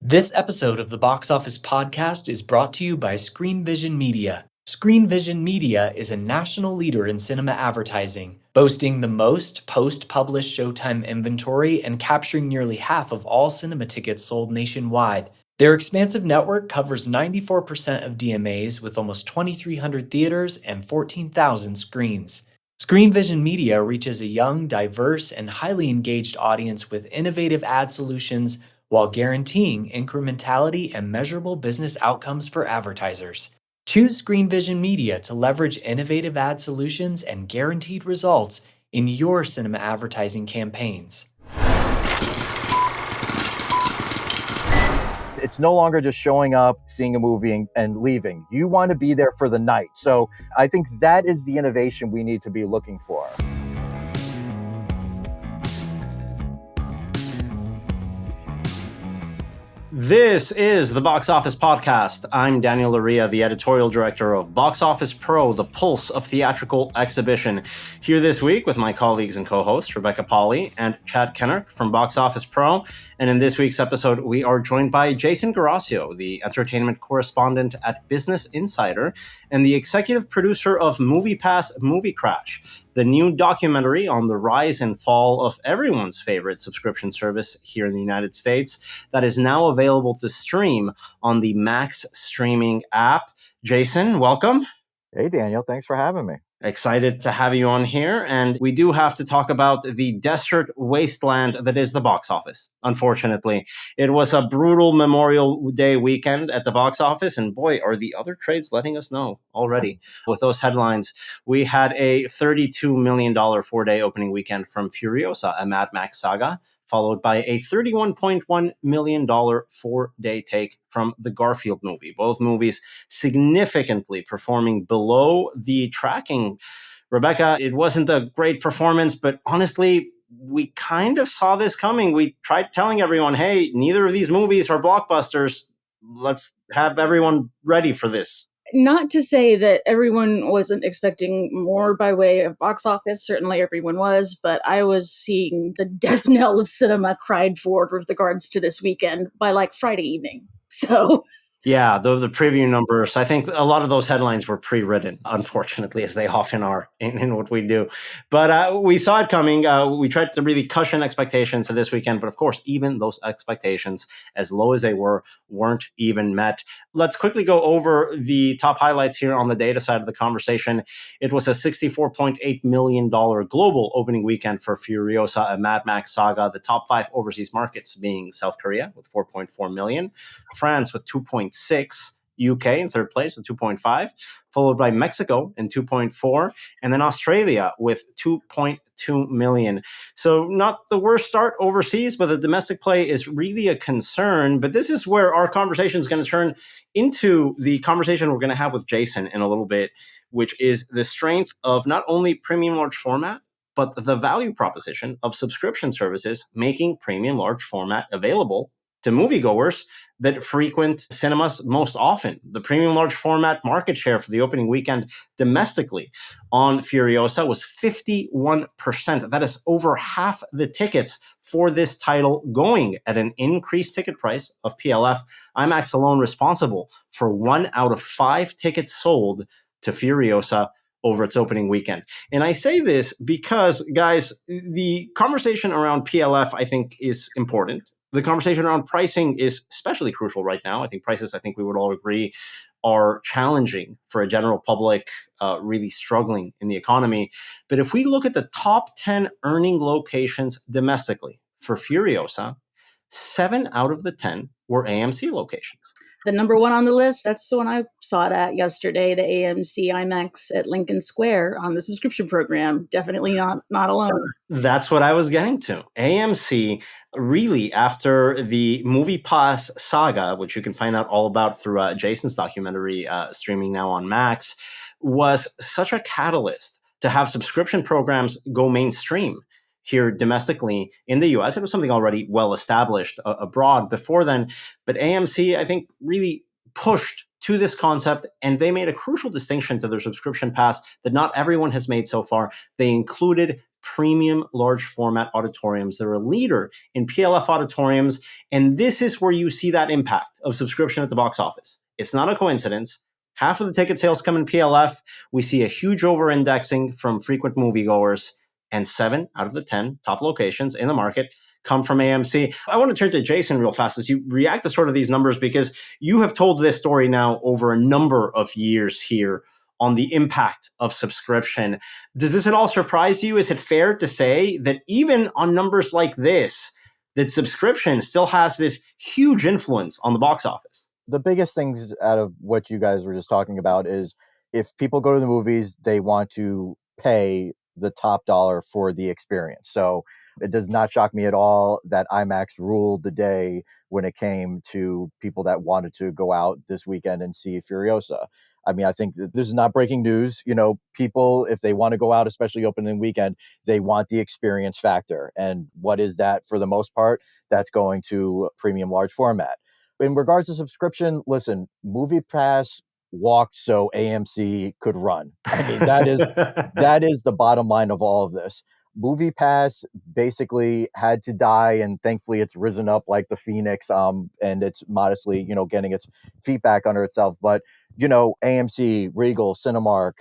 This episode of the Box Office Podcast is brought to you by Screenvision Media. Screenvision Media is a national leader in cinema advertising, boasting the most post-published showtime inventory and capturing nearly half of all cinema tickets sold nationwide. Their expansive network covers 94% of DMAs with almost 2,300 theaters and 14,000 screens. Screenvision Media reaches a young, diverse, and highly engaged audience with innovative ad solutions while guaranteeing incrementality and measurable business outcomes for advertisers. Choose Screenvision Media to leverage innovative ad solutions and guaranteed results in your cinema advertising campaigns. It's no longer just showing up, seeing a movie and leaving. You want to be there for the night. So I think that is the innovation we need to be looking for. This is the Box Office Podcast. I'm Daniel Loria, the editorial director of Box Office Pro, the pulse of theatrical exhibition. Here this week with my colleagues and co-hosts, Rebecca Pahle and Chad Kennerk from Box Office Pro. And in this week's episode, we are joined by Jason Guerrasio, the entertainment correspondent at Business Insider and the executive producer of MoviePass Movie Crash, the new documentary on the rise and fall of everyone's favorite subscription service here in the United States that is now available to stream on the Max streaming app. Jason, welcome. Hey, Daniel. Thanks for having me. Excited to have you on here. And we do have to talk about the desert wasteland that is the box office. Unfortunately, it was a brutal Memorial Day weekend at the box office. And boy, are the other trades letting us know already with those headlines. We had a $32 million 4-day opening weekend from Furiosa, a Mad Max saga, followed by a $31.1 million 4-day take from the Garfield movie. Both movies significantly performing below the tracking. Rebecca, it wasn't a great performance, but honestly, we kind of saw this coming. We tried telling everyone, hey, neither of these movies are blockbusters. Let's have everyone ready for this. Not to say that everyone wasn't expecting more by way of box office. Certainly everyone was, but I was seeing the death knell of cinema cried for with regards to this weekend by like Friday evening. So... Yeah, the preview numbers, I think a lot of those headlines were pre-written, unfortunately, as they often are in what we do. But we saw it coming. We tried to really cushion expectations for this weekend. But of course, even those expectations, as low as they were, weren't even met. Let's quickly go over the top highlights here on the data side of the conversation. It was a $64.8 million global opening weekend for Furiosa, a Mad Max saga. The top 5 overseas markets being South Korea with 4.4 million, France with 2.6, UK in third place with 2.5, followed by Mexico in 2.4, and then Australia with 2.2 million. So not the worst start overseas, but the domestic play is really a concern. But this is where our conversation is going to turn into the conversation we're going to have with Jason in a little bit, which is the strength of not only premium large format, but the value proposition of subscription services making premium large format available to moviegoers that frequent cinemas most often. The premium large format market share for the opening weekend domestically on Furiosa was 51%. That is over half the tickets for this title going at an increased ticket price of PLF. IMAX alone responsible for 1 out of 5 tickets sold to Furiosa over its opening weekend. And I say this because, guys, the conversation around PLF, I think, is important. The conversation around pricing is especially crucial right now. I think prices, we would all agree, are challenging for a general public, really struggling in the economy. But if we look at the top 10 earning locations domestically for Furiosa, 7 out of the 10 were AMC locations. The number one on the list, that's the one I saw it at yesterday, the AMC IMAX at Lincoln Square on the subscription program. Definitely not alone. That's what I was getting to. AMC, really, after the MoviePass saga, which you can find out all about through Jason's documentary streaming now on Max, was such a catalyst to have subscription programs go mainstream here domestically in the US. It was something already well established abroad before then, but AMC, I think, really pushed to this concept, and they made a crucial distinction to their subscription pass that not everyone has made so far. They included premium large format auditoriums. They're a leader in PLF auditoriums. And this is where you see that impact of subscription at the box office. It's not a coincidence. Half of the ticket sales come in PLF. We see a huge over-indexing from frequent moviegoers, and 7 out of the 10 top locations in the market come from AMC. I want to turn to Jason real fast as you react to sort of these numbers, because you have told this story now over a number of years here on the impact of subscription. Does this at all surprise you? Is it fair to say that even on numbers like this, that subscription still has this huge influence on the box office? The biggest things out of what you guys were just talking about is if people go to the movies, they want to pay the top dollar for the experience. So it does not shock me at all that IMAX ruled the day when it came to people that wanted to go out this weekend and see Furiosa. I mean, I think that this is not breaking news. You know, people, if they want to go out, especially opening weekend, they want the experience factor. And what is that for the most part? That's going to premium large format. In regards to subscription, listen, MoviePass walked so AMC could run. I mean, that is the bottom line of all of this. MoviePass basically had to die, and thankfully it's risen up like the phoenix, and it's modestly, getting its feet back under itself. But AMC, Regal, Cinemark,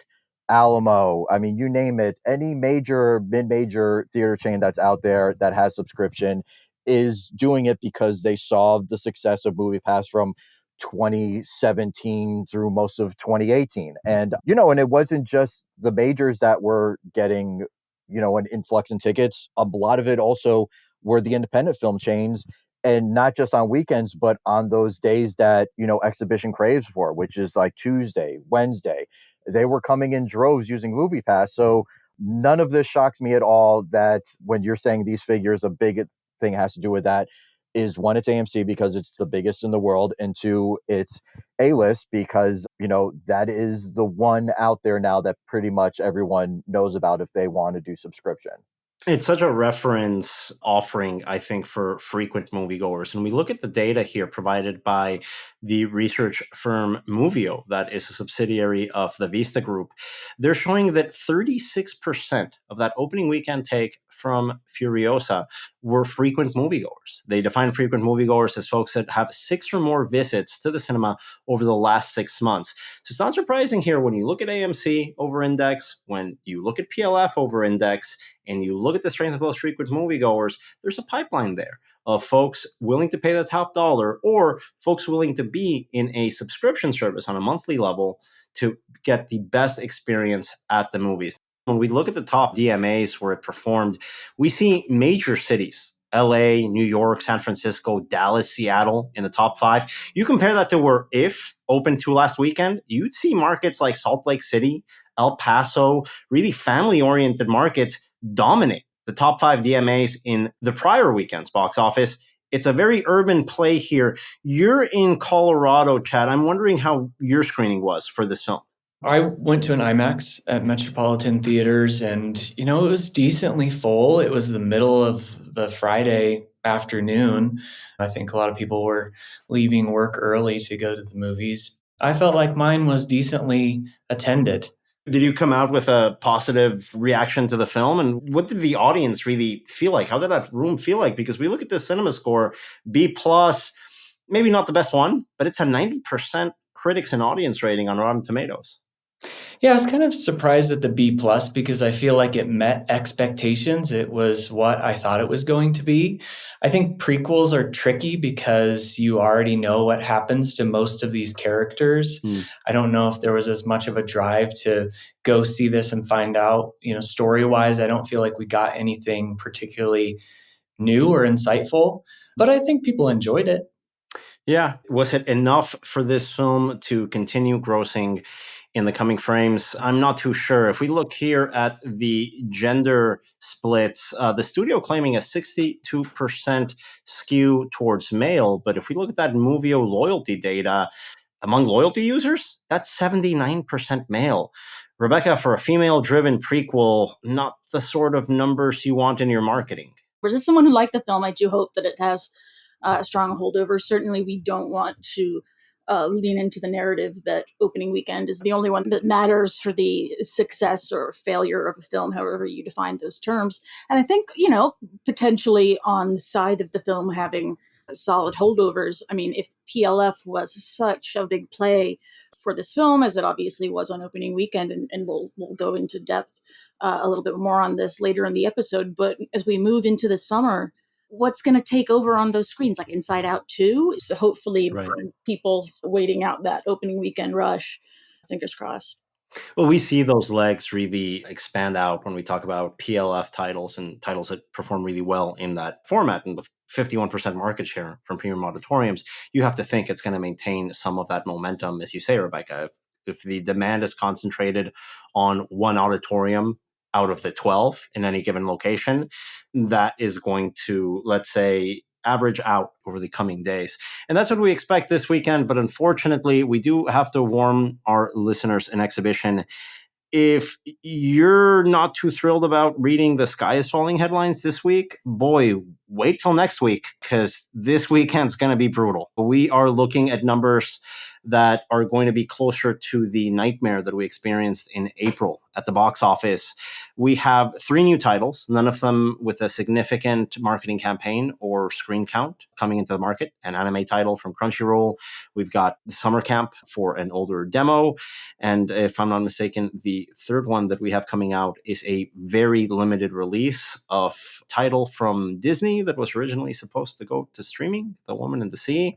Alamo, I mean, you name it, any major, mid-major theater chain that's out there that has subscription is doing it because they saw the success of MoviePass from 2017 through most of 2018. And, and it wasn't just the majors that were getting, an influx in tickets. A lot of it also were the independent film chains, and not just on weekends, but on those days that, exhibition craves for, which is like Tuesday, Wednesday. They were coming in droves using MoviePass. So none of this shocks me at all that when you're saying these figures, a big thing has to do with that is, one, it's AMC because it's the biggest in the world, and two, it's A-list because, that is the one out there now that pretty much everyone knows about if they want to do subscription. It's such a reference offering, I think, for frequent moviegoers. And we look at the data here provided by the research firm Movio, that is a subsidiary of the Vista Group. They're showing that 36% of that opening weekend take from Furiosa were frequent moviegoers. They define frequent moviegoers as folks that have 6 or more visits to the cinema over the last 6 months. So it's not surprising here when you look at AMC over index, when you look at PLF over index, and you look at the strength of those frequent moviegoers, there's a pipeline there of folks willing to pay the top dollar, or folks willing to be in a subscription service on a monthly level to get the best experience at the movies. When we look at the top DMAs where it performed, we see major cities, LA, New York, San Francisco, Dallas, Seattle in the top 5. You compare that to where IF opened to last weekend, you'd see markets like Salt Lake City, El Paso, really family-oriented markets dominate the top 5 DMAs in the prior weekend's box office. It's a very urban play here. You're in Colorado, Chad. I'm wondering how your screening was for this film. I went to an IMAX at Metropolitan Theaters, and, it was decently full. It was the middle of the Friday afternoon. I think a lot of people were leaving work early to go to the movies. I felt like mine was decently attended. Did you come out with a positive reaction to the film? And what did the audience really feel like? How did that room feel like? Because we look at the cinema score, B+, maybe not the best one, but it's a 90% critics and audience rating on Rotten Tomatoes. Yeah, I was kind of surprised at the B+ because I feel like it met expectations. It was what I thought it was going to be. I think prequels are tricky because you already know what happens to most of these characters. I don't know if there was as much of a drive to go see this and find out, story-wise, I don't feel like we got anything particularly new or insightful, but I think people enjoyed it. Yeah. Was it enough for this film to continue grossing in the coming frames? I'm not too sure. If we look here at the gender splits, the studio claiming a 62% skew towards male. But if we look at that Movio loyalty data, among loyalty users, that's 79% male. Rebecca, for a female-driven prequel, not the sort of numbers you want in your marketing. For just someone who liked the film, I do hope that it has a strong holdover. Certainly, we don't want to lean into the narrative that opening weekend is the only one that matters for the success or failure of a film, however you define those terms. And I think, potentially on the side of the film having solid holdovers, I mean, if PLF was such a big play for this film, as it obviously was on opening weekend, and we'll go into depth a little bit more on this later in the episode, but as we move into the summer, what's going to take over on those screens, like Inside Out 2? So hopefully people waiting out that opening weekend rush, fingers crossed. Well, we see those legs really expand out when we talk about PLF titles and titles that perform really well in that format. And with 51% market share from premium auditoriums, you have to think it's going to maintain some of that momentum, as you say, Rebecca. If the demand is concentrated on one auditorium out of the 12 in any given location, that is going to, let's say, average out over the coming days. And that's what we expect this weekend. But unfortunately, we do have to warn our listeners in exhibition. If you're not too thrilled about reading the sky is falling headlines this week, boy, wait till next week, because this weekend's going to be brutal. We are looking at numbers that are going to be closer to the nightmare that we experienced in April at the box office. We have 3 new titles, none of them with a significant marketing campaign or screen count coming into the market. An anime title from Crunchyroll. We've got Summer Camp for an older demo. And if I'm not mistaken, the third one that we have coming out is a very limited release of title from Disney that was originally supposed to go to streaming, The Woman in the Sea.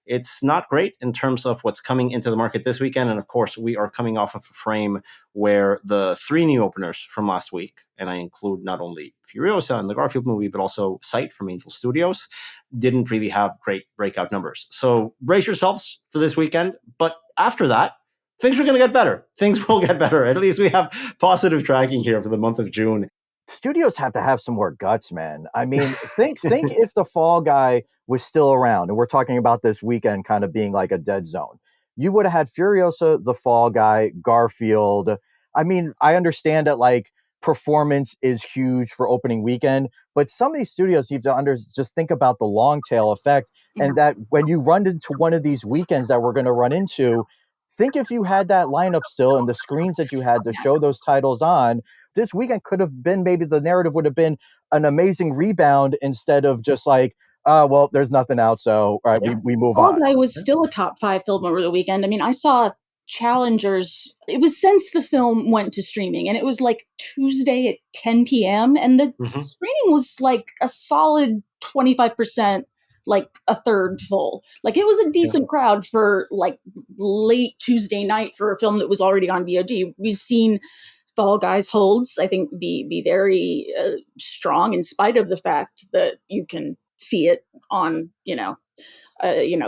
It's not great in terms of what's coming into the market this weekend. And of course, we are coming off of a frame where the 3 new openers from last week, and I include not only Furiosa and the Garfield movie, but also Sight from Angel Studios, didn't really have great breakout numbers. So brace yourselves for this weekend. But after that, things are going to get better. Things will get better. At least we have positive tracking here for the month of June. Studios have to have some more guts, man. I mean, think if the Fall Guy was still around, and we're talking about this weekend kind of being like a dead zone, you would have had Furiosa, the Fall Guy, Garfield. I mean, I understand that like performance is huge for opening weekend, but some of these studios need to just think about the long tail effect, and that when you run into one of these weekends that we're going to run into, think if you had that lineup still and the screens that you had to show those titles on, this weekend could have been, maybe the narrative would have been an amazing rebound instead of just like, well, there's nothing out, so all right, we move on. Fall Guy was still a top 5 film over the weekend. I mean, I saw challengers. It was since the film went to streaming, and it was like Tuesday at 10 p.m. and the screening was like a solid 25%, like a third full. Like it was a decent crowd for like late Tuesday night for a film that was already on VOD. We've seen Fall Guys holds, I think, be very strong in spite of the fact that you can see it on,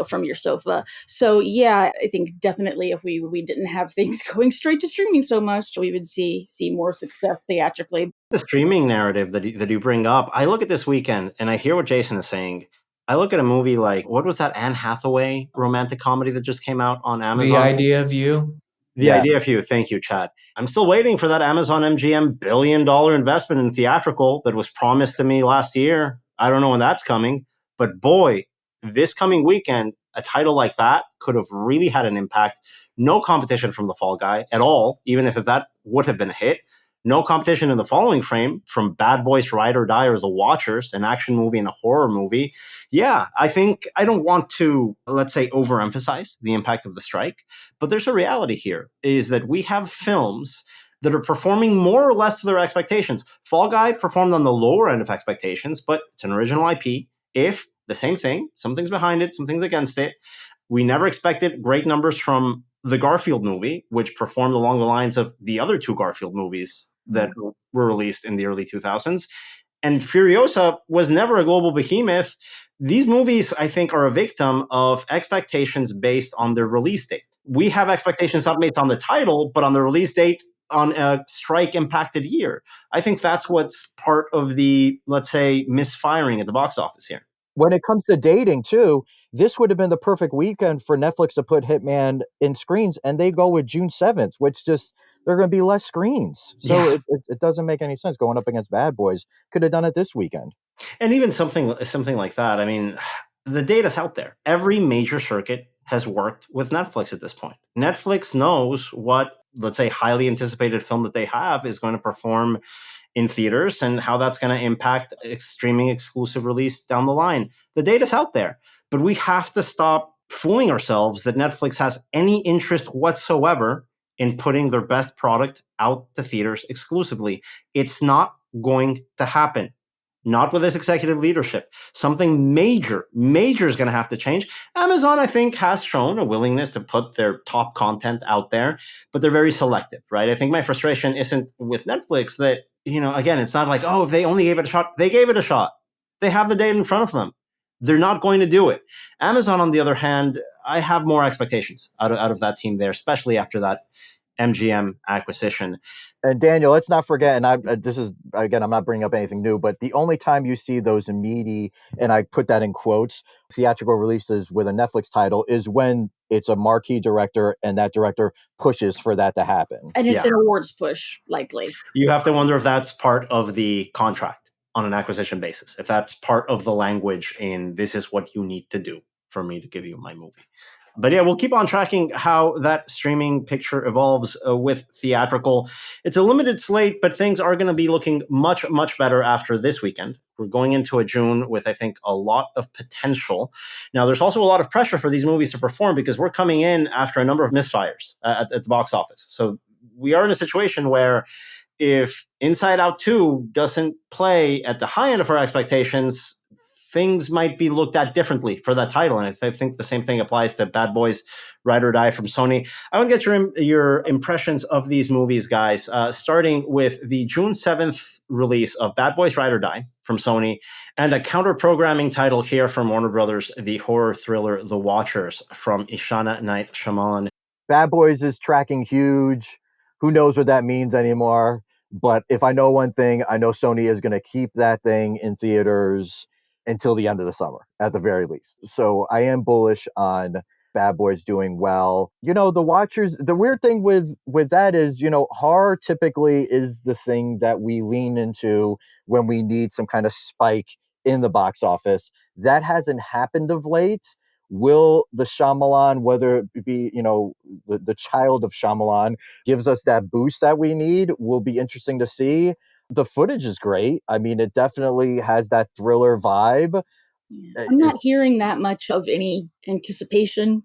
from your sofa. So yeah, I think definitely if we didn't have things going straight to streaming so much, we would see more success theatrically. The streaming narrative that you bring up, I look at this weekend and I hear what Jason is saying. I look at a movie like, what was that Anne Hathaway romantic comedy that just came out on Amazon? The Idea of You. The Idea of You. Thank you, Chad. I'm still waiting for that Amazon MGM $1 billion investment in theatrical that was promised to me last year. I don't know when that's coming, but boy, this coming weekend, a title like that could have really had an impact. No competition from The Fall Guy at all, even if that would have been a hit. No competition in the following frame from Bad Boys Ride or Die or The Watchers, an action movie and a horror movie. Yeah, I think I don't want to, let's say, overemphasize the impact of the strike, but there's a reality here, is that we have films that are performing more or less to their expectations. Fall Guy performed on the lower end of expectations, but it's an original IP. If the same thing, something's behind it, something's against it. We never expected great numbers from the Garfield movie, which performed along the lines of the other 2 Garfield movies that were released in the early 2000s. And Furiosa was never a global behemoth. These movies, I think, are a victim of expectations based on their release date. We have expectations not based on the title, but on the release date on a strike-impacted year. I think that's what's part of the, let's say, misfiring at the box office here. When it comes to dating, too, this would have been the perfect weekend for Netflix to put Hitman in screens, and they go with June 7th, which just, there are going to be less screens. So it doesn't make any sense going up against Bad Boys. Could have done it this weekend. And even something like that, I mean, the data's out there. Every major circuit has worked with Netflix at this point. Netflix knows what, let's say, highly anticipated film that they have is going to perform in theaters and how that's going to impact streaming exclusive release down the line. The data's out there, but we have to stop fooling ourselves that Netflix has any interest whatsoever in putting their best product out to theaters exclusively. It's not going to happen. Not with this executive leadership. Something major is going to have to change. Amazon, I think, has shown a willingness to put their top content out there, but they're very selective, right? I think my frustration isn't with Netflix that, again, it's not like, oh, if they only gave it a shot. They gave it a shot. They have the data in front of them. They're not going to do it. Amazon, on the other hand, I have more expectations out of that team there, especially after that MGM acquisition. And Daniel, let's not forget, and this is, again, I'm not bringing up anything new, but the only time you see those meaty, and I put that in quotes, theatrical releases with a Netflix title is when it's a marquee director and that director pushes for that to happen. And it's an awards push, likely. You have to wonder if that's part of the contract on an acquisition basis, if that's part of the language in this is what you need to do for me to give you my movie. But yeah, we'll keep on tracking how that streaming picture evolves with theatrical. It's a limited slate, but things are going to be looking much, much better after this weekend. We're going into a June with, I think, a lot of potential. Now, there's also a lot of pressure for these movies to perform because we're coming in after a number of misfires at the box office. So we are in a situation where if Inside Out 2 doesn't play at the high end of our expectations, things might be looked at differently for that title. And I think the same thing applies to Bad Boys Ride or Die from Sony. I want to get your impressions of these movies, guys, starting with the June 7th release of Bad Boys Ride or Die from Sony and a counter-programming title here from Warner Brothers, the horror thriller The Watchers from Ishana Night Shyamalan. Bad Boys is tracking huge. Who knows what that means anymore? But if I know one thing, I know Sony is going to keep that thing in theaters until the end of the summer, at the very least. So I am bullish on Bad Boys doing well. The Watchers, the weird thing with that is, horror typically is the thing that we lean into when we need some kind of spike in the box office. That hasn't happened of late. Will the Shyamalan, whether it be, the child of Shyamalan, gives us that boost that we need, will be interesting to see. The footage is great. I mean, it definitely has that thriller vibe. Yeah. I'm not hearing that much of any anticipation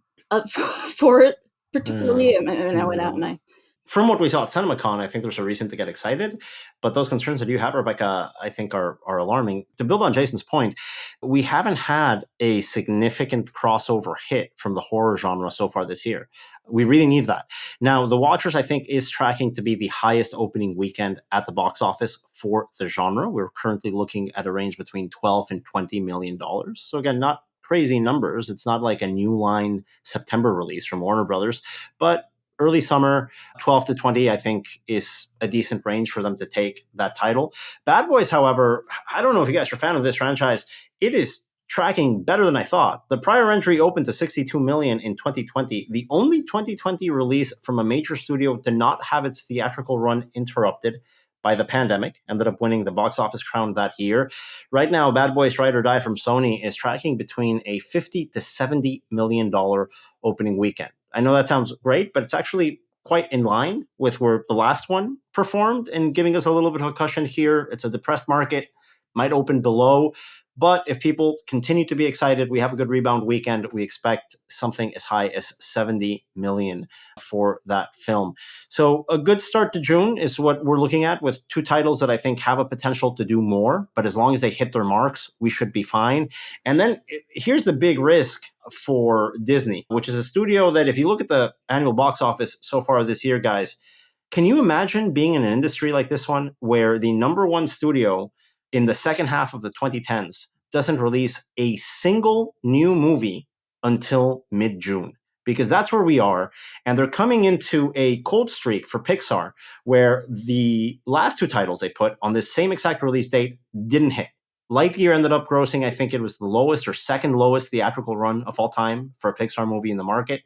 for it, particularly. I went out and I from what we saw at CinemaCon, I think there's a reason to get excited. But those concerns that you have, Rebecca, I think are alarming. To build on Jason's point, we haven't had a significant crossover hit from the horror genre so far this year. We really need that. Now, The Watchers, I think, is tracking to be the highest opening weekend at the box office for the genre. We're currently looking at a range between $12 and $20 million. So again, not crazy numbers. It's not like a New Line September release from Warner Brothers, but early summer, 12 to 20, I think, is a decent range for them to take that title. Bad Boys, however, I don't know if you guys are a fan of this franchise. It is tracking better than I thought. The prior entry opened to $62 million in 2020. The only 2020 release from a major studio to not have its theatrical run interrupted by the pandemic, ended up winning the box office crown that year. Right now, Bad Boys Ride or Die from Sony is tracking between a $50 to $70 million opening weekend. I know that sounds great, but it's actually quite in line with where the last one performed and giving us a little bit of a cushion here. It's a depressed market, might open below. But if people continue to be excited, we have a good rebound weekend. We expect something as high as $70 million for that film. So a good start to June is what we're looking at with two titles that I think have a potential to do more. But as long as they hit their marks, we should be fine. And then here's the big risk for Disney, which is a studio that if you look at the annual box office so far this year, guys, can you imagine being in an industry like this one where the number one studio in the second half of the 2010s doesn't release a single new movie until mid-June? Because that's where we are. And they're coming into a cold streak for Pixar, where the last two titles they put on this same exact release date didn't hit. Lightyear ended up grossing, I think it was the lowest or second lowest theatrical run of all time for a Pixar movie in the market.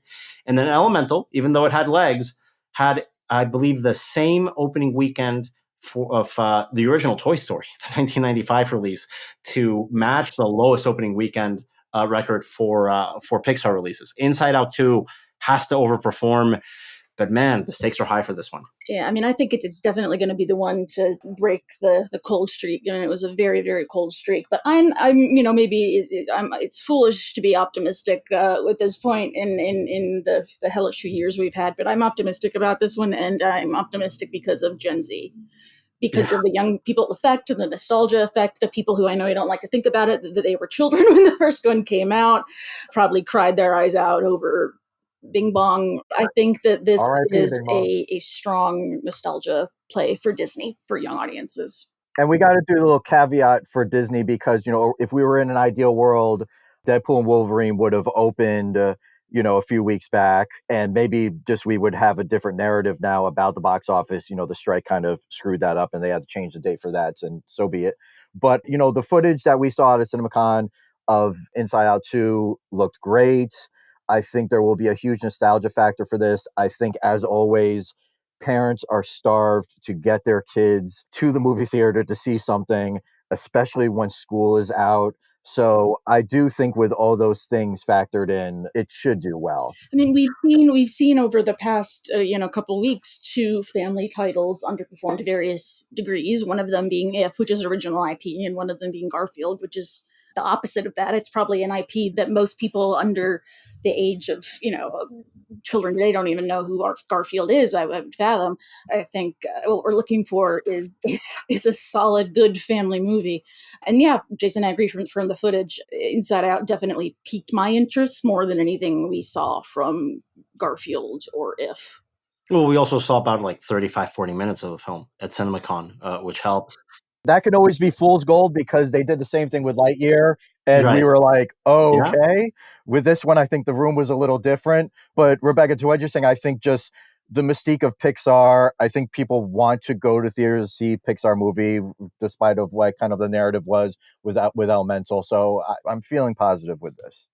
And then Elemental, even though it had legs, had, I believe, the same opening weekend of the original Toy Story, the 1995 release, to match the lowest opening weekend record for Pixar releases. Inside Out 2 has to overperform. But man, the stakes are high for this one. Yeah, I mean, I think it's definitely going to be the one to break the cold streak. I mean, it was a very, very cold streak. But I'm maybe it's foolish to be optimistic at this point in the hellish few years we've had. But I'm optimistic about this one, and I'm optimistic because of Gen Z. Because of the young people effect and the nostalgia effect, the people who I know you don't like to think about it, that they were children when the first one came out, probably cried their eyes out over Bing Bong. I think that this is a strong nostalgia play for Disney, for young audiences. And we got to do a little caveat for Disney because, if we were in an ideal world, Deadpool and Wolverine would have opened, a few weeks back, and maybe just we would have a different narrative now about the box office. The strike kind of screwed that up and they had to change the date for that, and so be it. But, the footage that we saw at a CinemaCon of Inside Out 2 looked great. I think there will be a huge nostalgia factor for this. I think, as always, parents are starved to get their kids to the movie theater to see something, especially when school is out. So I do think with all those things factored in, it should do well. I mean, we've seen over the past couple of weeks 2 family titles underperform to various degrees. One of them being If, which is original IP, and one of them being Garfield, which is the opposite of that. It's probably an IP that most people under the age of children, they don't even know who Garfield is. I would fathom. I think what we're looking for is a solid, good family movie. And yeah, Jason, I agree from the footage. Inside Out definitely piqued my interest more than anything we saw from Garfield or If. Well, we also saw about 35, 40 minutes of the film at CinemaCon, which helps. That could always be fool's gold because they did the same thing with Lightyear. And we were like, oh, okay. With this one, I think the room was a little different. But Rebecca, to what you're saying, I think just the mystique of Pixar, I think people want to go to theaters to see Pixar movie, despite of what kind of the narrative was with Elemental. So I'm feeling positive with this.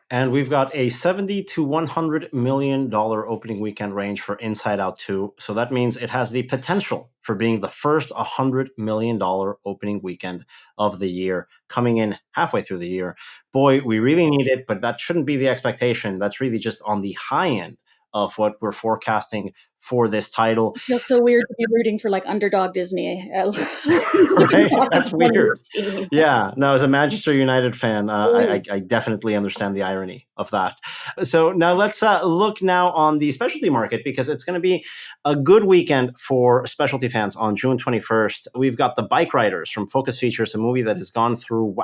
And we've got a $70 to $100 million opening weekend range for Inside Out 2. So that means it has the potential for being the first $100 million opening weekend of the year, coming in halfway through the year. Boy, we really need it, but that shouldn't be the expectation. That's really just on the high end of what we're forecasting for this title. It feels so weird to be rooting for underdog Disney. Right? That's weird. Yeah. No, as a Manchester United fan, I definitely understand the irony of that. So now let's look now on the specialty market, because it's going to be a good weekend for specialty fans on June 21st. We've got The Bike Riders from Focus Features, a movie that has gone through,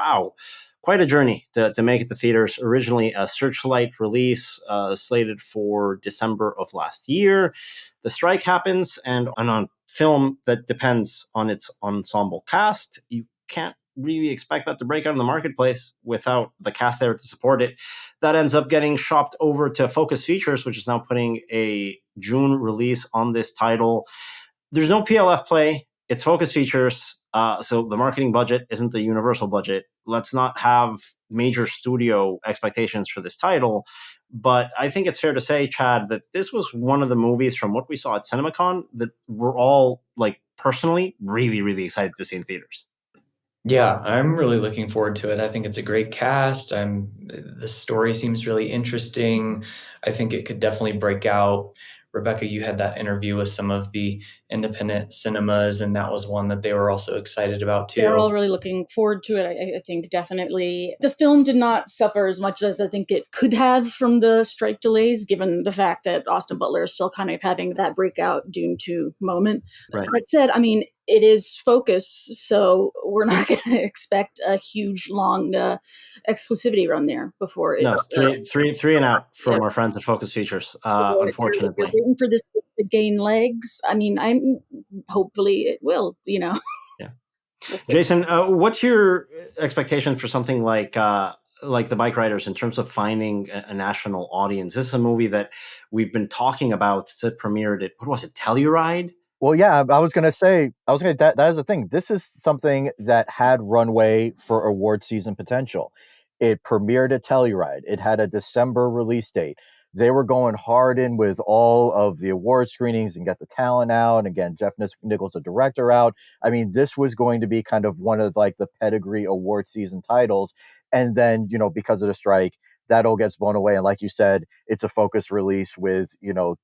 quite a journey to make it to theaters. Originally a Searchlight release slated for December of last year. The strike happens, and on film that depends on its ensemble cast, you can't really expect that to break out in the marketplace without the cast there to support it. That ends up getting shopped over to Focus Features, which is now putting a June release on this title. There's no PLF play. It's Focus Features, so the marketing budget isn't the Universal budget. Let's not have major studio expectations for this title. But I think it's fair to say, Chad, that this was one of the movies from what we saw at CinemaCon that we're all, personally, really, really excited to see in theaters. Yeah, I'm really looking forward to it. I think it's a great cast. The story seems really interesting. I think it could definitely break out. Rebecca, you had that interview with some of the independent cinemas, and that was one that they were also excited about too. They're all really looking forward to it. I think definitely the film did not suffer as much as I think it could have from the strike delays, given the fact that Austin Butler is still kind of having that breakout Dune 2 moment. Right. That said, I mean, it is Focus, so we're not going to expect a huge, long exclusivity run there before it. No, three and out from our friends at Focus Features, unfortunately. They're waiting for this to gain legs. I mean, hopefully it will, Yeah. Jason, what's your expectation for something like The Bike Riders in terms of finding a national audience? This is a movie that we've been talking about since it premiered at, what was it, Telluride? Well, yeah, I was going to say, that is the thing. This is something that had runway for award season potential. It premiered at Telluride. It had a December release date. They were going hard in with all of the award screenings and get the talent out. And again, Jeff Nichols, the director, out. I mean, this was going to be kind of one of like the pedigree award season titles. And then, because of the strike, that all gets blown away. And like you said, it's a focus release with,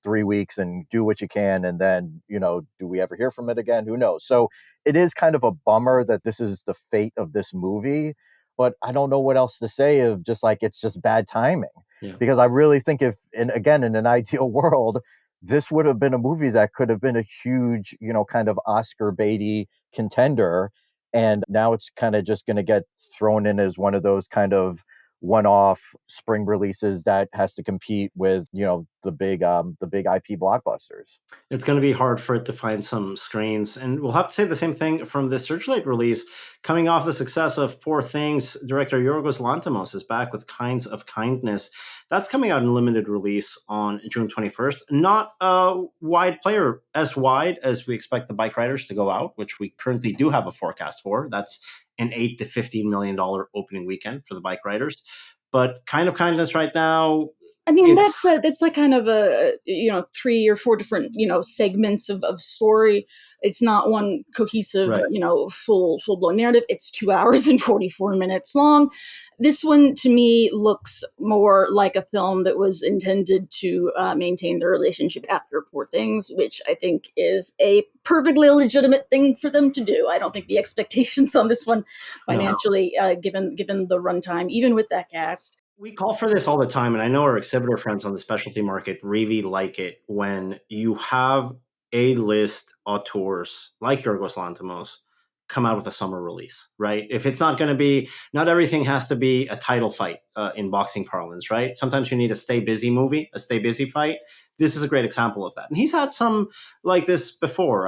3 weeks and do what you can. And then, do we ever hear from it again? Who knows? So it is kind of a bummer that this is the fate of this movie, but I don't know what else to say of just like, it's just bad timing. Yeah. Because I really think in an ideal world, this would have been a movie that could have been a huge, kind of Oscar baity contender. And now it's kind of just going to get thrown in as one of those kind of one-off spring releases that has to compete with the big IP blockbusters. It's going to be hard for it to find some screens, and we'll have to say the same thing from the Searchlight release. Coming off the success of Poor Things, director Yorgos Lanthimos is back with Kinds of Kindness. That's coming out in limited release on June 21st. Not a wide player, as wide as we expect the Bike Riders to go out, which we currently do have a forecast for. That's an $8 to $15 million opening weekend for the Bike Riders. But Kind of Kindness right now, I mean, that's like kind of a 3 or 4 different segments of story. It's not one cohesive right. full blown narrative. It's 2 hours and 44 minutes long. This one to me looks more like a film that was intended to maintain their relationship after Poor Things, which I think is a perfectly legitimate thing for them to do. I don't think the expectations on this one financially, given the runtime, even with that cast. We call for this all the time, and I know our exhibitor friends on the specialty market really like it when you have A-list auteurs like Yorgos Lanthimos come out with a summer release, right? If it's not going to be, not everything has to be a title fight in boxing parlance, right? Sometimes you need a stay busy movie, a stay busy fight. This is a great example of that. And he's had some like this before.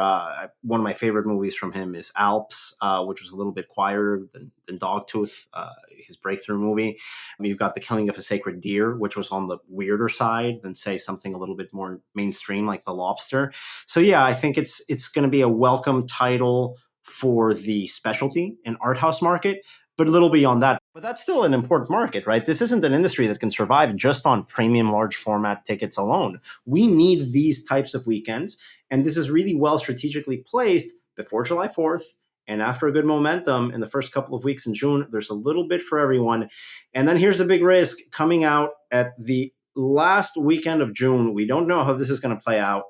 One of my favorite movies from him is Alps, which was a little bit quieter than Dogtooth, his breakthrough movie. I mean, you've got The Killing of a Sacred Deer, which was on the weirder side than, say, something a little bit more mainstream like The Lobster. So, yeah, I think it's going to be a welcome title for the specialty and art house market, but a little beyond that. But that's still an important market, right? This isn't an industry that can survive just on premium large format tickets alone. We need these types of weekends, and this is really well strategically placed before July 4th. And after a good momentum in the first couple of weeks in June, there's a little bit for everyone. And then here's the big risk coming out at the last weekend of June. We don't know how this is going to play out.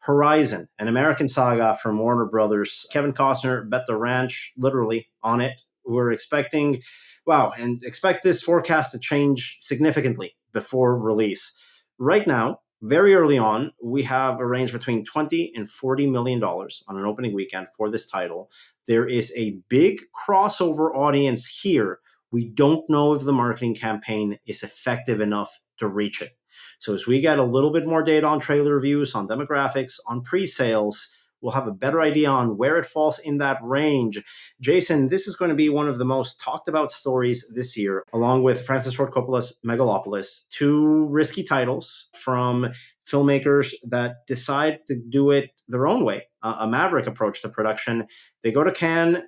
Horizon, an American Saga from Warner Brothers. Kevin Costner bet the ranch literally on it. We're expecting, and expect this forecast to change significantly before release. Right now, very early on, we have a range between $20 and $40 million on an opening weekend for this title. There is a big crossover audience here. We don't know if the marketing campaign is effective enough to reach it. So as we get a little bit more data on trailer reviews, on demographics, on pre-sales, we'll have a better idea on where it falls in that range. Jason, this is going to be one of the most talked about stories this year, along with Francis Ford Coppola's Megalopolis, 2 risky titles from filmmakers that decide to do it their own way, a maverick approach to production. They go to Cannes,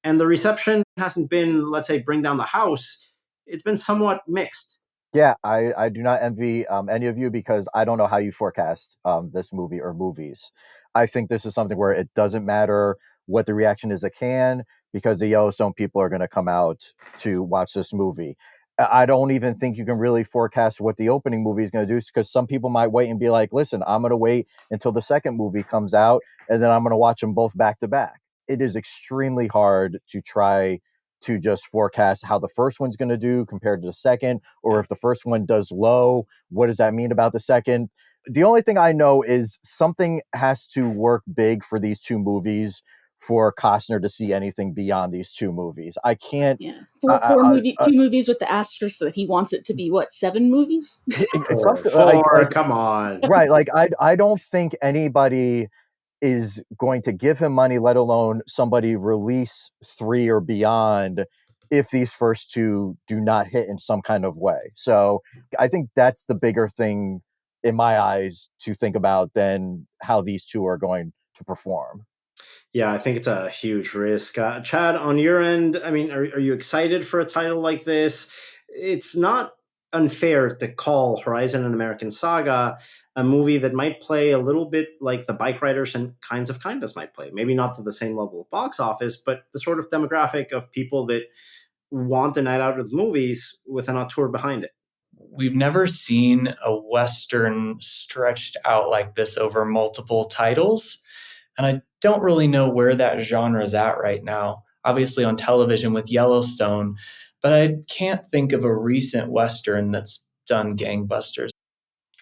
and the reception hasn't been, let's say, bring down the house. It's been somewhat mixed. Yeah, I do not envy any of you because I don't know how you forecast this movie or movies. I think this is something where it doesn't matter what the reaction is at Cannes because the Yellowstone people are going to come out to watch this movie. I don't even think you can really forecast what the opening movie is going to do because some people might wait and be like, listen, I'm going to wait until the second movie comes out and then I'm going to watch them both back to back. It is extremely hard to try to just forecast how the first one's going to do compared to the second, or if the first one does low, what does that mean about the second? The only thing I know is something has to work big for these 2 movies for Costner to see anything beyond these 2 movies. I can't. Yeah, 2 movies with the asterisk that he wants it to be. What, 7 movies? Four, come on. Right, like I don't think anybody is going to give him money, let alone somebody release 3 or beyond if these first 2 do not hit in some kind of way. So I think that's the bigger thing in my eyes to think about than how these 2 are going to perform. Yeah, I think it's a huge risk. Chad, on your end, I mean, are you excited for a title like this? It's not unfair to call Horizon and American Saga a movie that might play a little bit like the Bike Riders and Kinds of Kindness might play. Maybe not to the same level of box office, but the sort of demographic of people that want a night out with movies with an auteur behind it. We've never seen a Western stretched out like this over multiple titles. And I don't really know where that genre is at right now. Obviously on television with Yellowstone, but I can't think of a recent Western that's done gangbusters.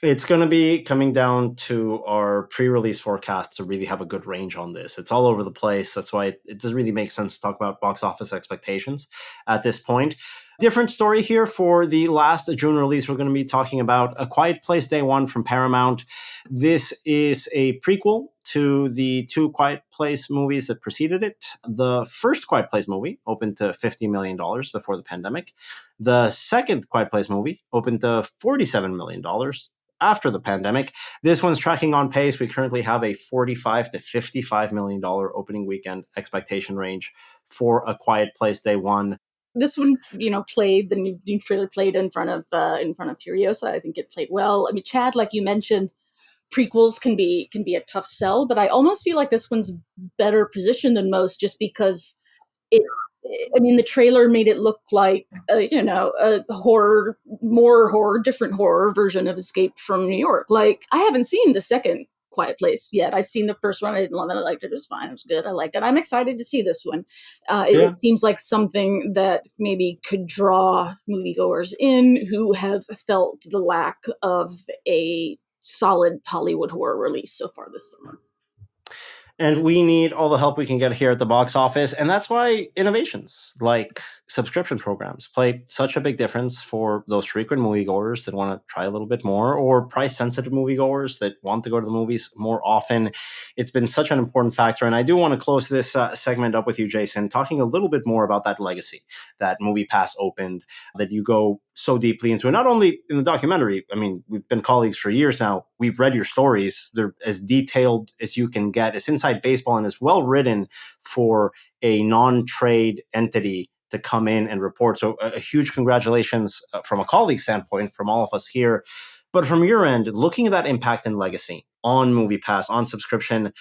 It's going to be coming down to our pre-release forecast to really have a good range on this. It's all over the place. That's why it doesn't really make sense to talk about box office expectations at this point. Different story here for the last June release. We're going to be talking about A Quiet Place Day One from Paramount. This is a prequel to the two Quiet Place movies that preceded it. The first Quiet Place movie opened to $50 million before the pandemic. The second Quiet Place movie opened to $47 million after the pandemic. This one's tracking on pace. We currently have a $45 to $55 million opening weekend expectation range for A Quiet Place Day One. This one, played the new trailer played in front of Furiosa. I think it played well. I mean, Chad, like you mentioned, prequels can be a tough sell, but I almost feel like this one's better positioned than most, just because the trailer made it look like a different horror version of Escape from New York. Like, I haven't seen the second Quiet Place yet. I've seen the first one. I didn't love it. I liked it. It was fine. It was good. I liked it. I'm excited to see this one. It seems like something that maybe could draw moviegoers in who have felt the lack of a solid Hollywood horror release so far this summer. And we need all the help we can get here at the box office. And that's why innovations like subscription programs play such a big difference for those frequent moviegoers that want to try a little bit more, or price-sensitive moviegoers that want to go to the movies more often. It's been such an important factor. And I do want to close this segment up with you, Jason, talking a little bit more about that legacy that MoviePass opened, that you go so deeply into. And not only in the documentary, I mean, we've been colleagues for years now. We've read your stories. They're as detailed as you can get. It's inside baseball and is well written for a non-trade entity to come in and report. So a huge congratulations from a colleague standpoint, from all of us here. But from your end, looking at that impact and legacy on MoviePass, on subscription,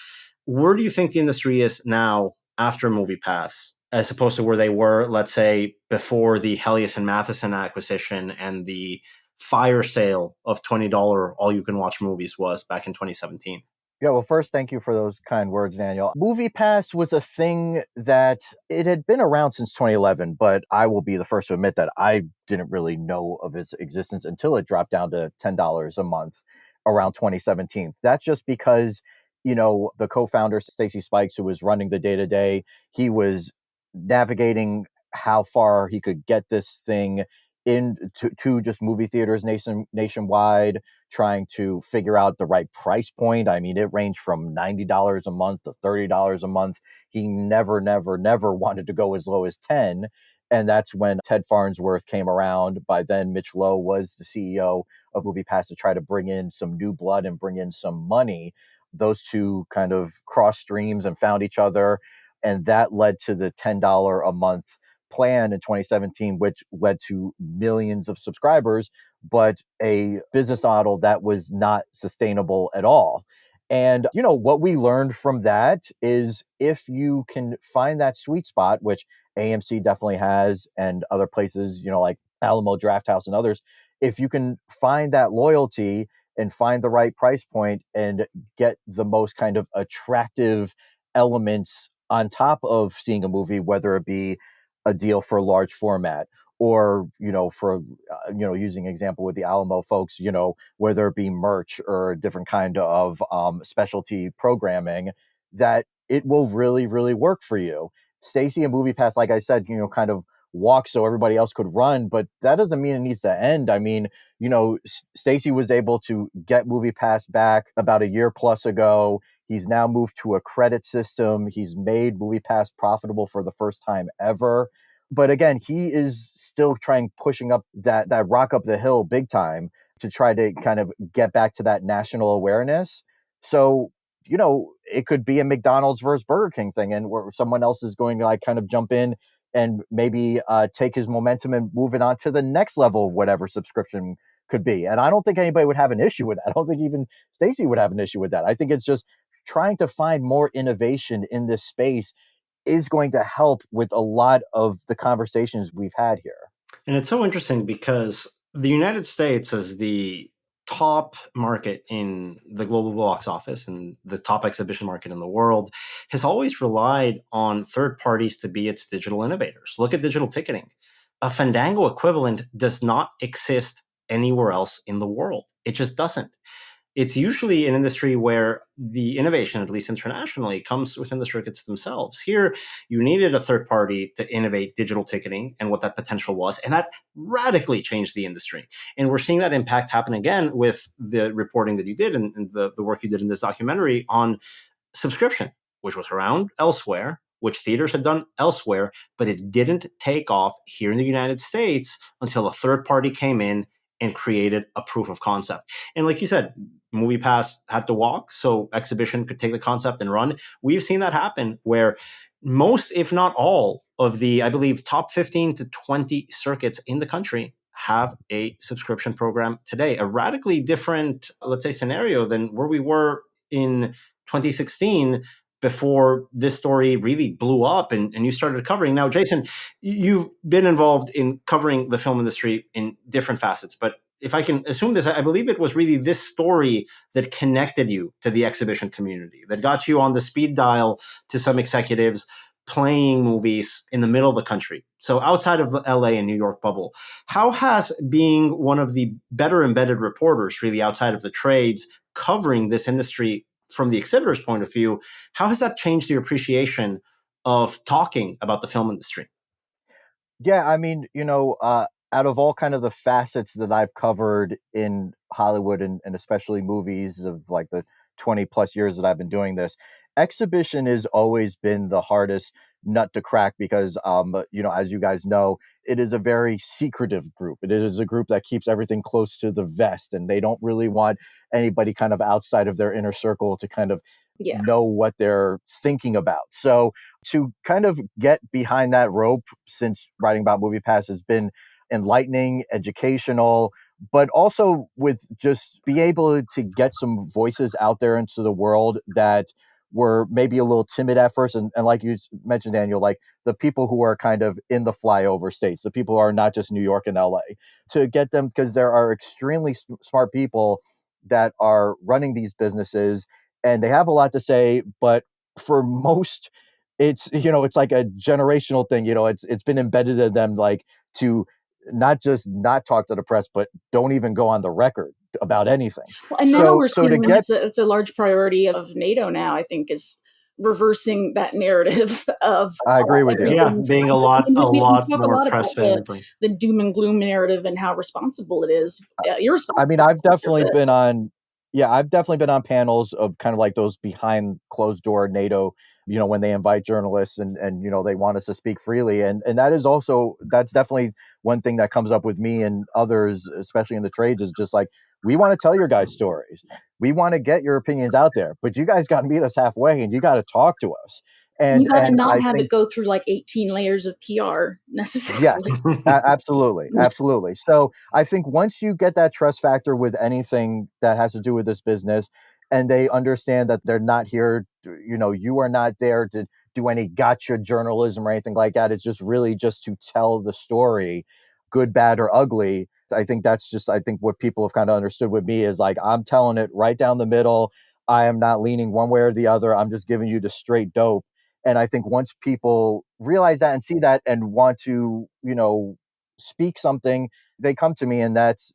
where do you think the industry is now after MoviePass, as opposed to where they were, let's say, before the Helios and Matheson acquisition and the fire sale of $20 all-you-can-watch movies was back in 2017? Yeah, well, first, thank you for those kind words, Daniel. MoviePass was a thing that it had been around since 2011, but I will be the first to admit that I didn't really know of its existence until it dropped down to $10 a month around 2017. That's just because, the co-founder, Stacy Spikes, who was running the day-to-day, he was navigating how far he could get this thing to just movie theaters nationwide, trying to figure out the right price point. I mean, it ranged from $90 a month to $30 a month. He never wanted to go as low as 10. And that's when Ted Farnsworth came around. By then, Mitch Lowe was the CEO of MoviePass to try to bring in some new blood and bring in some money. Those two kind of crossed streams and found each other. And that led to the $10 a month plan in 2017, which led to millions of subscribers, but a business model that was not sustainable at all. And, what we learned from that is if you can find that sweet spot, which AMC definitely has, and other places, like Alamo Drafthouse and others, if you can find that loyalty and find the right price point and get the most kind of attractive elements on top of seeing a movie, whether it be a deal for large format or, for, using example with the Alamo folks, whether it be merch or a different kind of specialty programming, that it will really, really work for you. Stacy and MoviePass, like I said, kind of walk so everybody else could run, but that doesn't mean it needs to end. I mean, Stacy was able to get MoviePass back about a year plus ago. He's now moved to a credit system. He's made MoviePass profitable for the first time ever. But again, he is still pushing up that rock up the hill big time to try to kind of get back to that national awareness. So, it could be a McDonald's versus Burger King thing, and where someone else is going to kind of jump in and maybe take his momentum and move it on to the next level of whatever subscription could be. And I don't think anybody would have an issue with that. I don't think even Stacey would have an issue with that. I think it's just trying to find more innovation in this space is going to help with a lot of the conversations we've had here. And it's so interesting because the United States as the top market in the global box office and the top exhibition market in the world has always relied on third parties to be its digital innovators. Look at digital ticketing. A Fandango equivalent does not exist anywhere else in the world. It just doesn't. It's usually an industry where the innovation, at least internationally, comes within the circuits themselves. Here, you needed a third party to innovate digital ticketing and what that potential was, and that radically changed the industry. And we're seeing that impact happen again with the reporting that you did and the work you did in this documentary on subscription, which was around elsewhere, which theaters had done elsewhere, but it didn't take off here in the United States until a third party came in and created a proof of concept. And like you said, MoviePass had to walk so exhibition could take the concept and run. We've seen that happen where most, if not all, of the, I believe, top 15 to 20 circuits in the country have a subscription program today. A radically different, let's say, scenario than where we were in 2016 before this story really blew up and you started covering. Now, Jason, you've been involved in covering the film industry in different facets, but if I can assume this, I believe it was really this story that connected you to the exhibition community, that got you on the speed dial to some executives playing movies in the middle of the country. So outside of the LA and New York bubble, how has being one of the better embedded reporters really outside of the trades covering this industry from the exhibitor's point of view, how has that changed your appreciation of talking about the film industry? Yeah, I mean, out of all kind of the facets that I've covered in Hollywood and especially movies of like the 20 plus years that I've been doing this, exhibition has always been the hardest nut to crack because, as you guys know, it is a very secretive group. It is a group that keeps everything close to the vest, and they don't really want anybody kind of outside of their inner circle to kind of know what they're thinking about. So to kind of get behind that rope since writing about MoviePass has been enlightening, educational, but also with just be able to get some voices out there into the world that were maybe a little timid at first. And like you mentioned, Daniel, like the people who are kind of in the flyover states, the people who are not just New York and LA, to get them, because there are extremely smart people that are running these businesses and they have a lot to say, but for most, it's like a generational thing. It's been embedded in them, like to not just not talk to the press, but don't even go on the record about anything. Well, and now we're so to seeing get, it's a large priority of NATO now, I think, is reversing that narrative of I agree with you. Yeah, being a lot we talk more press about friendly. the doom and gloom narrative and how responsible it is. Irresponsible. I mean, I've definitely been on panels of kind of like those behind closed door NATO, when they invite journalists and they want us to speak freely. And that's definitely one thing that comes up with me and others, especially in the trades, is just like, we want to tell your guys' stories. We want to get your opinions out there, but you guys got to meet us halfway and you got to talk to us. And you got to not I have think, it go through like 18 layers of PR necessarily. yes, absolutely. Absolutely. So I think once you get that trust factor with anything that has to do with this business, and they understand that they're not here, you are not there to do any gotcha journalism or anything like that. It's just really just to tell the story, good, bad, or ugly. I think what people have kind of understood with me is like, I'm telling it right down the middle. I am not leaning one way or the other. I'm just giving you the straight dope. And I think once people realize that and see that and want to, speak something, they come to me, and that's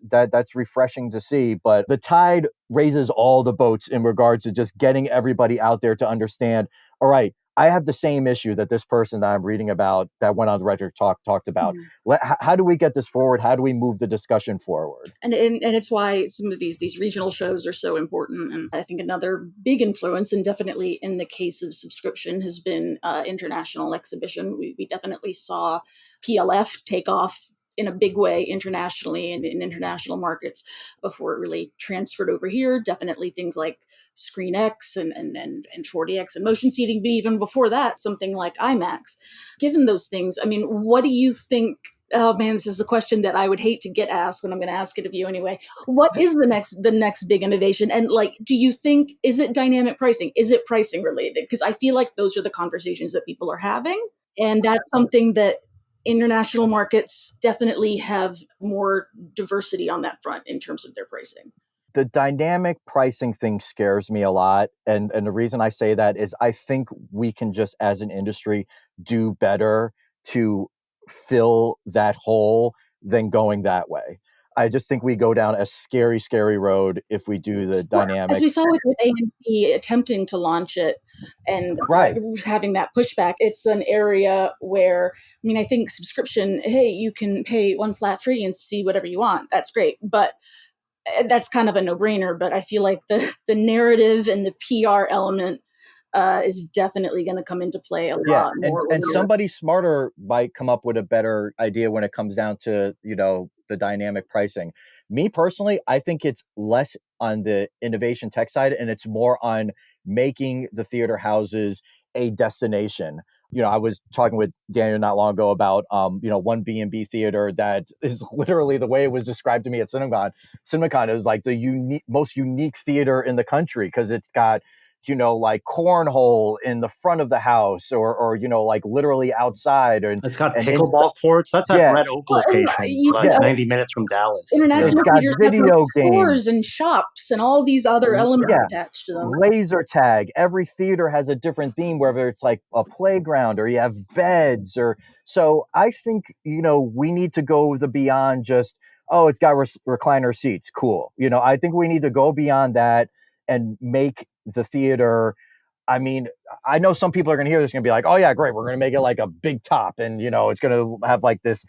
refreshing to see. But the tide raises all the boats in regards to just getting everybody out there to understand, all right, I have the same issue that this person that I'm reading about that went on the record talked about. Mm-hmm. How do we get this forward? How do we move the discussion forward? And it's why some of these regional shows are so important. And I think another big influence, and definitely in the case of subscription, has been international exhibition. We definitely saw PLF take off in a big way internationally and in international markets before it really transferred over here. Definitely things like ScreenX and 40X and motion seating, but even before that, something like IMAX. Given those things, I mean, what do you think? Oh man, this is a question that I would hate to get asked, when I'm going to ask it of you anyway. What is the next big innovation? And like, do you think, is it dynamic pricing? Is it pricing related? Because I feel like those are the conversations that people are having. And that's something that international markets definitely have more diversity on that front in terms of their pricing. The dynamic pricing thing scares me a lot. And the reason I say that is I think we can just, as an industry, do better to fill that hole than going that way. I just think we go down a scary, scary road if we do the dynamic. As we saw with AMC attempting to launch it and Right. having that pushback, it's an area where, I mean, I think subscription, hey, you can pay one flat fee and see whatever you want. That's great. But that's kind of a no-brainer. But I feel like the narrative and the PR element is definitely going to come into play a lot more. And somebody smarter might come up with a better idea when it comes down to, the dynamic pricing. Me personally, I think it's less on the innovation tech side and it's more on making the theater houses a destination. I was talking with Daniel not long ago about, one B&B theater that is literally the way it was described to me at CinemaCon. CinemaCon is like the most unique theater in the country because it's got like cornhole in the front of the house or like literally outside. And it's got pickleball courts. That's at Red Oak location, 90 minutes from Dallas. International theaters have stores and shops and all these other elements attached to them. Laser tag. Every theater has a different theme, whether it's like a playground or you have beds so I think, we need to go beyond just, oh, it's got recliner seats. Cool. I think we need to go beyond that and make the theater. I mean, I know some people are going to hear this and be like, oh yeah, great. We're going to make it like a big top and, it's going to have like this,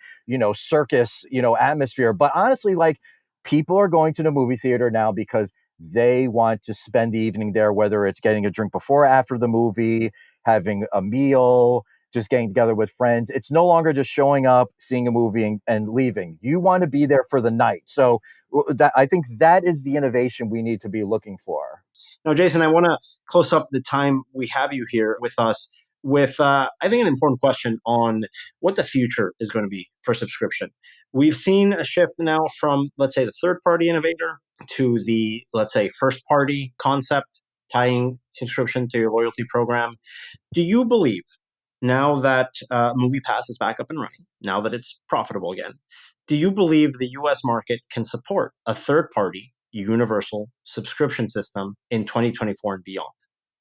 circus, atmosphere. But honestly, like people are going to the movie theater now because they want to spend the evening there, whether it's getting a drink before or after the movie, having a meal, just getting together with friends. It's no longer just showing up, seeing a movie and leaving. You want to be there for the night. So I think that is the innovation we need to be looking for. Now, Jason, I want to close up the time we have you here with us with, I think, an important question on what the future is going to be for subscription. We've seen a shift now from, let's say, the third-party innovator to the, let's say, first-party concept, tying subscription to your loyalty program. Do you believe, now that MoviePass is back up and running, now that it's profitable again, do you believe the U.S. market can support a third-party universal subscription system in 2024 and beyond?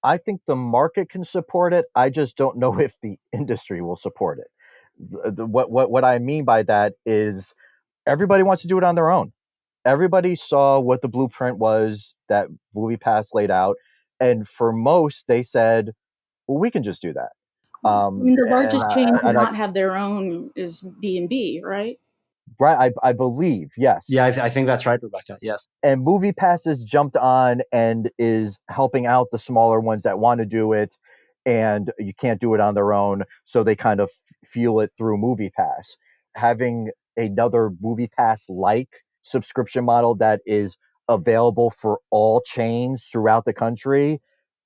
I think the market can support it. I just don't know if the industry will support it. What I mean by that is everybody wants to do it on their own. Everybody saw what the blueprint was that MoviePass laid out. And for most, they said, well, we can just do that. I mean, the largest chain to not have their own is B&B, right? Right, I believe, yes. Yeah, I think that's right, Rebecca, yes. And MoviePass has jumped on and is helping out the smaller ones that want to do it, and you can't do it on their own, so they kind of fuel it through MoviePass. Having another MoviePass-like subscription model that is available for all chains throughout the country,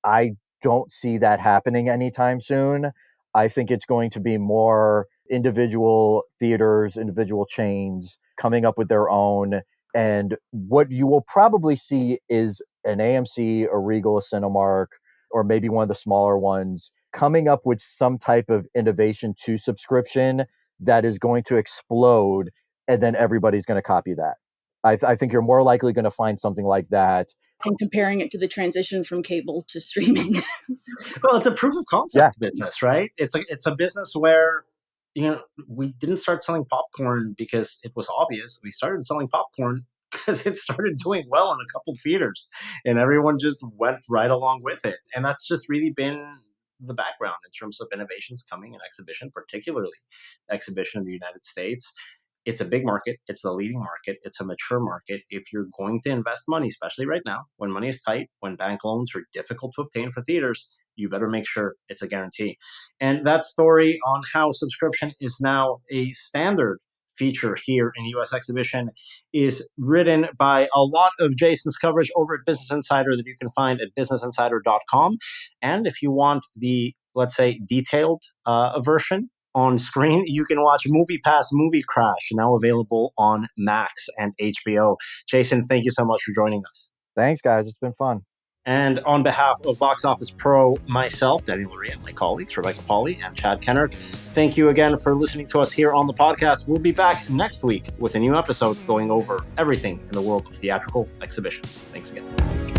I don't see that happening anytime soon. I think it's going to be more individual theaters, individual chains coming up with their own. And what you will probably see is an AMC, a Regal, a Cinemark, or maybe one of the smaller ones coming up with some type of innovation to subscription that is going to explode. And then everybody's going to copy that. I think you're more likely going to find something like that. And comparing it to the transition from cable to streaming. Well, it's a proof of concept business, right? It's a business where, we didn't start selling popcorn because it was obvious. We started selling popcorn because it started doing well in a couple theaters and everyone just went right along with it. And that's just really been the background in terms of innovations coming in exhibition, particularly exhibition in the United States. It's a big market. It's the leading market. It's a mature market. If you're going to invest money, especially right now, when money is tight, when bank loans are difficult to obtain for theaters, you better make sure it's a guarantee. And that story on how subscription is now a standard feature here in US Exhibition is written by a lot of Jason's coverage over at Business Insider that you can find at businessinsider.com. And if you want the, let's say, detailed version on screen, you can watch MoviePass Movie Crash, now available on Max and HBO. Jason, thank you so much for joining us. Thanks, guys. It's been fun. And on behalf of Box Office Pro, myself, Danny Loria, my colleagues, Rebecca Pahle and Chad Kennerk, thank you again for listening to us here on the podcast. We'll be back next week with a new episode going over everything in the world of theatrical exhibitions. Thanks again.